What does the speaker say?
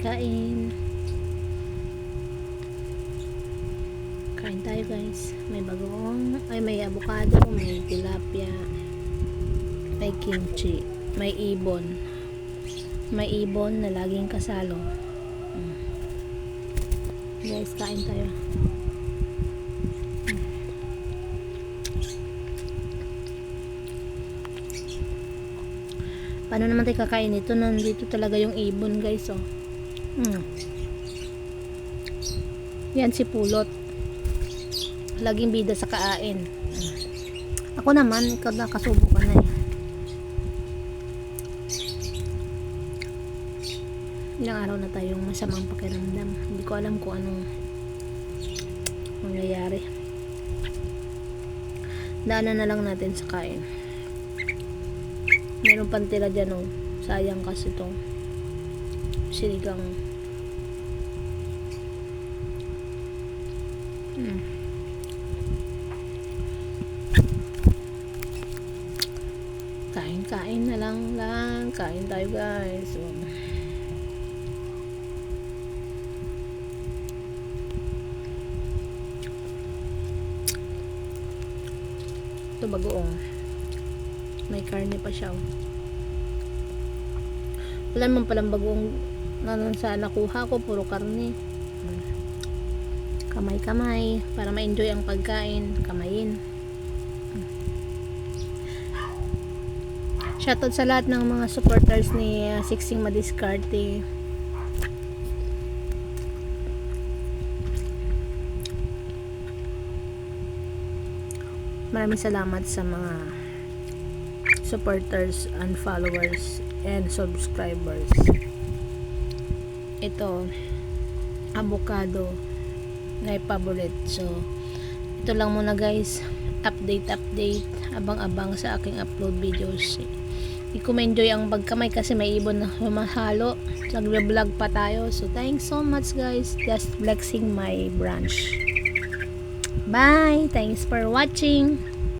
Kain. Kain tayo guys. May bagoong, may avocado, may tilapia, may kimchi, may ibon. May ibon na laging kasalo. Guys, kain tayo. Paano naman tayo kakain ito? Nandito talaga yung ibon guys, oh. Yan si Pulot. Laging bida sa kain. Ako naman, ikaw nakasubo ka na eh. Ilang araw na tayong masamang pakiramdam. Hindi ko alam kung anong mangyayari. Daanan na lang natin sa kain. Meron pang tira dyan, oh. Sayang kasi itong sinigang. Kain na lang. Kain tayo guys. So, ito bagoong. May karne pa siya. Wala naman palang bagoong na sa nakuha ko. Puro karne. Kamay-kamay. Para ma-enjoy ang pagkain. Kamayin. Shoutout sa lahat ng mga supporters ni Siksing Madiskarte. Maraming salamat sa mga supporters and followers and subscribers. Ito avocado na favorite. So ito lang muna guys. Update abang-abang sa aking upload videos. Hindi ko ma-enjoy ang pagkamay kasi may ibon na humahalo. Nagbe-vlog pa tayo. So thanks so much guys. Just flexing my branch. Bye. Thanks for watching.